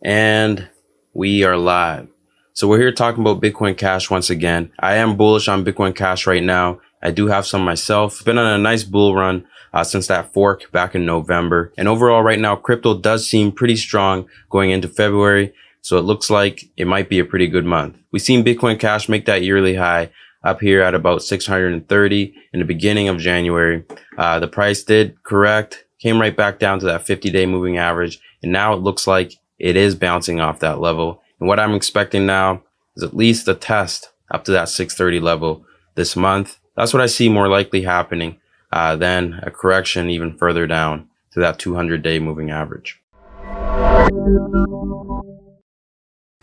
And we are live. So we're here talking about Bitcoin Cash once again. I am bullish on Bitcoin Cash right now. I do have some myself. Been on a nice bull run since that fork back in November. And overall right now, crypto does seem pretty strong going into February. So it looks like it might be a pretty good month. We've seen Bitcoin Cash make that yearly high up here at about 630 in the beginning of January. The price did correct, came right back down to that 50-day moving average. And now it looks like it is bouncing off that level. And what I'm expecting now is at least a test up to that 630 level this month. That's what I see more likely happening than a correction even further down to that 200-day moving average.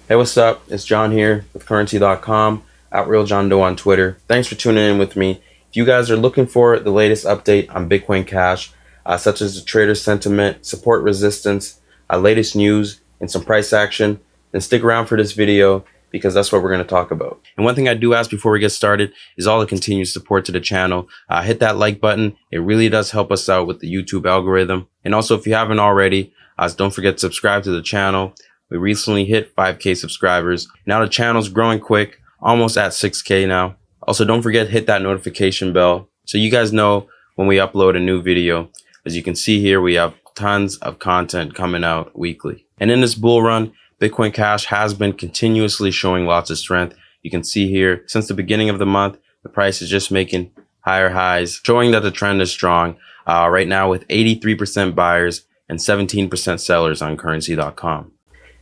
Hey, what's up? It's John here with Currency.com, @RealJohnDoe on Twitter. Thanks for tuning in with me. If you guys are looking for the latest update on Bitcoin Cash, such as the trader sentiment, support resistance, latest news, and some price action, then stick around for this video because that's what we're going to talk about. And one thing I do ask before we get started is all the continued support to the channel. Hit that like button. It really does help us out with the YouTube algorithm. And also, if you haven't already, don't forget to subscribe to the channel. We recently hit 5K subscribers. Now the channel's growing quick, almost at 6K now. Also, don't forget to hit that notification bell so you guys know when we upload a new video. As you can see here, we have tons of content coming out weekly. And in this bull run, Bitcoin Cash has been continuously showing lots of strength. You can see here, since the beginning of the month, the price is just making higher highs, showing that the trend is strong right now with 83% buyers and 17% sellers on Currency.com.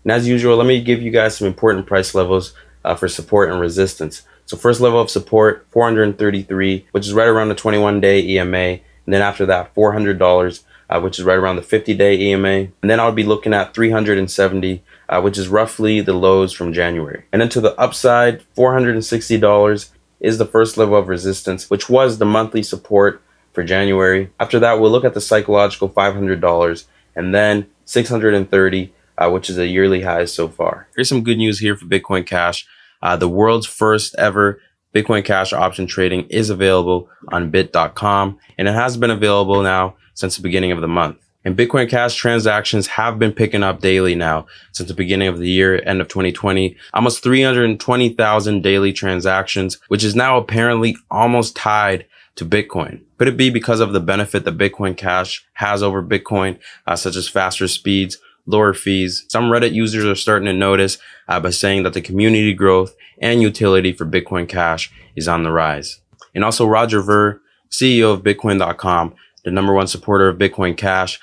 And as usual, let me give you guys some important price levels for support and resistance. So first level of support, 433, which is right around the 21-day EMA. And then after that, $400, which is right around the 50-day EMA. And then I'll be looking at 370, which is roughly the lows from January. And then to the upside, $460 is the first level of resistance, which was the monthly support for January. After that, we'll look at the psychological $500 and then 630, which is a yearly high so far. Here's some good news here for Bitcoin Cash. The world's first ever Bitcoin Cash option trading is available on bit.com, and it has been available now since the beginning of the month. And Bitcoin Cash transactions have been picking up daily now since the beginning of the year, end of 2020, almost 320,000 daily transactions, which is now apparently almost tied to Bitcoin. Could it be because of the benefit that Bitcoin Cash has over Bitcoin, such as faster speeds, lower fees? Some Reddit users are starting to notice by saying that the community growth and utility for Bitcoin Cash is on the rise. And also Roger Ver, CEO of Bitcoin.com, the #1 supporter of Bitcoin Cash,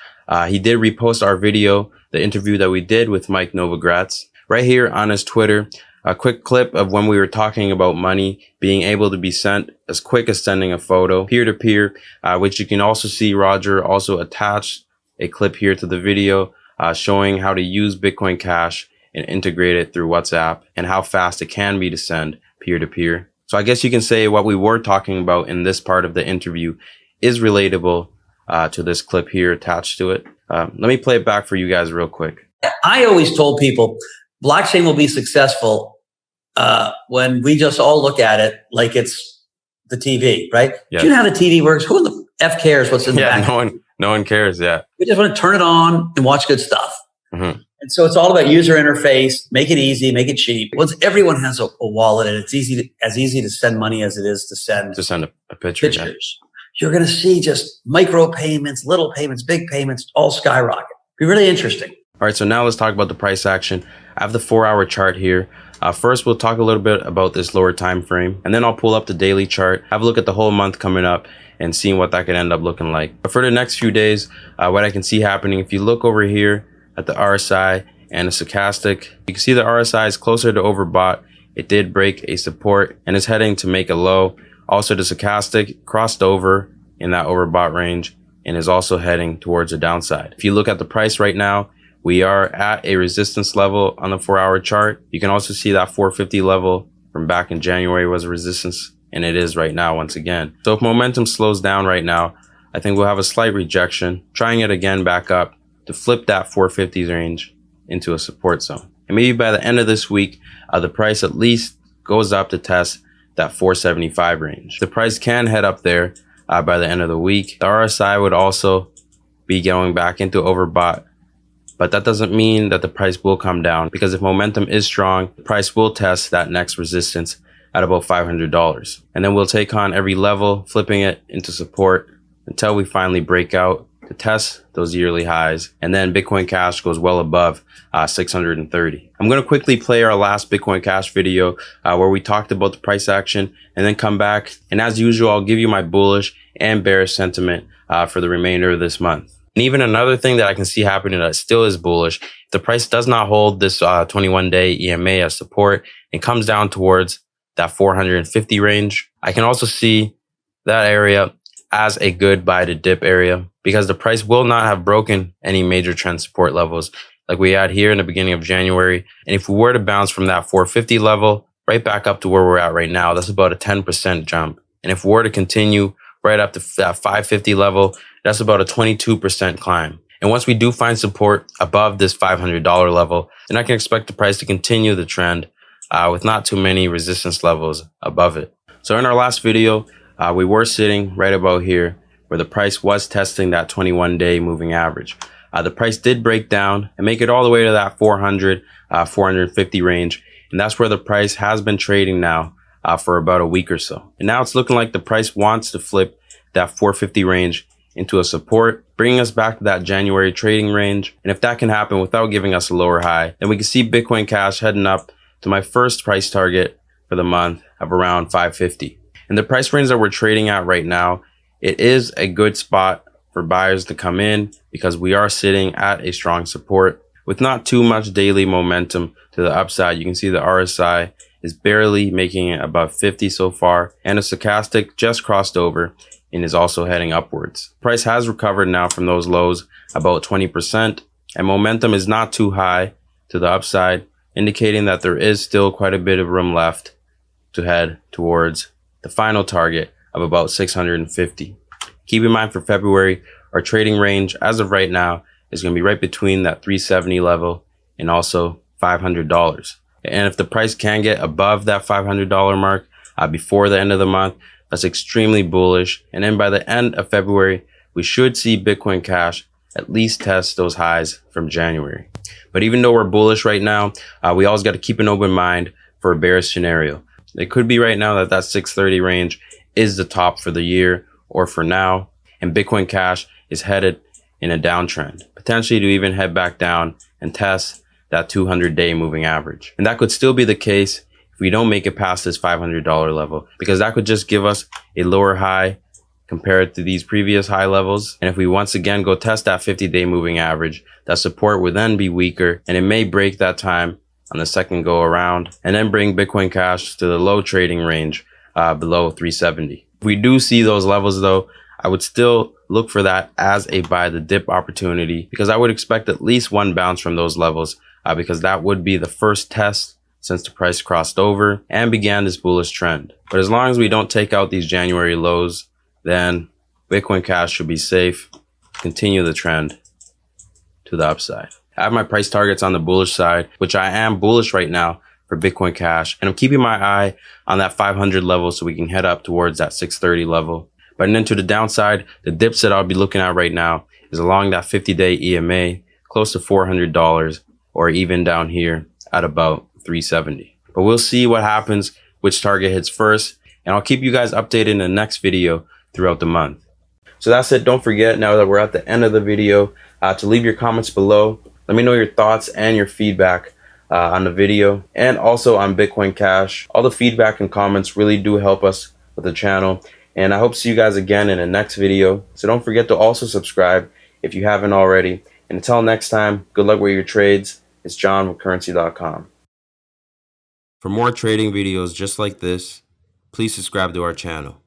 he did repost our video, the interview that we did with Mike Novogratz, right here on his Twitter. A quick clip of when we were talking about money being able to be sent as quick as sending a photo peer-to-peer, which you can also see Roger also attached a clip here to the video showing how to use Bitcoin Cash and integrate it through WhatsApp and how fast it can be to send peer-to-peer. So I guess you can say what we were talking about in this part of the interview is relatable to this clip here attached to it. Let me play it back for you guys real quick. I always told people blockchain will be successful when we just all look at it like it's the TV, right? Yeah. Do you know how the TV works? Who in the F cares what's in the back? No one cares. Yeah. We just want to turn it on and watch good stuff. Mm-hmm. And so it's all about user interface, make it easy, make it cheap. Once everyone has a wallet and it's as easy to send money as it is to send a picture. Pictures. Yeah. You're going to see just micro payments, little payments, big payments, all skyrocket. Be really interesting. All right. So now let's talk about the price action. I have the 4-hour chart here. First, we'll talk a little bit about this lower time frame, and then I'll pull up the daily chart, have a look at the whole month coming up and seeing what that could end up looking like. But for the next few days, what I can see happening, if you look over here at the RSI and the stochastic, you can see the RSI is closer to overbought. It did break a support and is heading to make a low. Also, the stochastic crossed over in that overbought range and is also heading towards the downside. If you look at the price right now, we are at a resistance level on the 4-hour chart. You can also see that 450 level from back in January was a resistance, and it is right now once again. So if momentum slows down right now, I think we'll have a slight rejection, trying it again back up to flip that 450 range into a support zone. And maybe by the end of this week, the price at least goes up to test that 475 range. The price can head up there by the end of the week. The RSI would also be going back into overbought But that doesn't mean that the price will come down, because if momentum is strong, the price will test that next resistance at about $500. And then we'll take on every level, flipping it into support until we finally break out to test those yearly highs. And then Bitcoin Cash goes well above 630. I'm going to quickly play our last Bitcoin Cash video where we talked about the price action, and then come back. And as usual, I'll give you my bullish and bearish sentiment for the remainder of this month. And even another thing that I can see happening that still is bullish, if the price does not hold this 21-day EMA as support and comes down towards that 450 range, I can also see that area as a good buy to dip area, because the price will not have broken any major trend support levels like we had here in the beginning of January. And if we were to bounce from that 450 level right back up to where we're at right now, that's about a 10% jump. And if we were to continue right up to that 550 level, that's about a 22% climb. And once we do find support above this $500 level, then I can expect the price to continue the trend with not too many resistance levels above it. So in our last video, we were sitting right about here where the price was testing that 21-day moving average. The price did break down and make it all the way to that 400, 450 range. And that's where the price has been trading now for about a week or so. And now it's looking like the price wants to flip that 450 range into a support, bringing us back to that January trading range. And if that can happen without giving us a lower high, then we can see Bitcoin Cash heading up to my first price target for the month of around 550. And the price range that we're trading at right now, it is a good spot for buyers to come in, because we are sitting at a strong support with not too much daily momentum to the upside. You can see the RSI is barely making it above 50 so far, and the stochastic just crossed over and is also heading upwards. Price has recovered now from those lows about 20%, and momentum is not too high to the upside, indicating that there is still quite a bit of room left to head towards the final target of about 650. Keep in mind, for February, our trading range as of right now is going to be right between that 370 level and also $500. And if the price can get above that $500 mark before the end of the month, that's extremely bullish. And then by the end of February, we should see Bitcoin Cash at least test those highs from January. But even though we're bullish right now, we always got to keep an open mind for a bearish scenario. It could be right now that that 630 range is the top for the year or for now, and Bitcoin Cash is headed in a downtrend, potentially to even head back down and test that 200-day moving average. And that could still be the case if we don't make it past this $500 level, because that could just give us a lower high compared to these previous high levels. And if we once again go test that 50-day moving average, that support would then be weaker, and it may break that time on the second go around, and then bring Bitcoin Cash to the low trading range below 370. If we do see those levels though, I would still look for that as a buy the dip opportunity, because I would expect at least one bounce from those levels, because that would be the first test since the price crossed over and began this bullish trend. But as long as we don't take out these January lows, then Bitcoin Cash should be safe to continue the trend to the upside. I have my price targets on the bullish side, which I am bullish right now for Bitcoin Cash. And I'm keeping my eye on that 500 level so we can head up towards that 630 level. But then to the downside, the dips that I'll be looking at right now is along that 50-day EMA, close to $400, or even down here at about 370. But we'll see what happens, which target hits first. And I'll keep you guys updated in the next video throughout the month. So that's it. Don't forget, now that we're at the end of the video, to leave your comments below. Let me know your thoughts and your feedback on the video, and also on Bitcoin Cash. All the feedback and comments really do help us with the channel. And I hope to see you guys again in the next video. So don't forget to also subscribe if you haven't already. And until next time, good luck with your trades. It's John with Currency.com. For more trading videos just like this, please subscribe to our channel.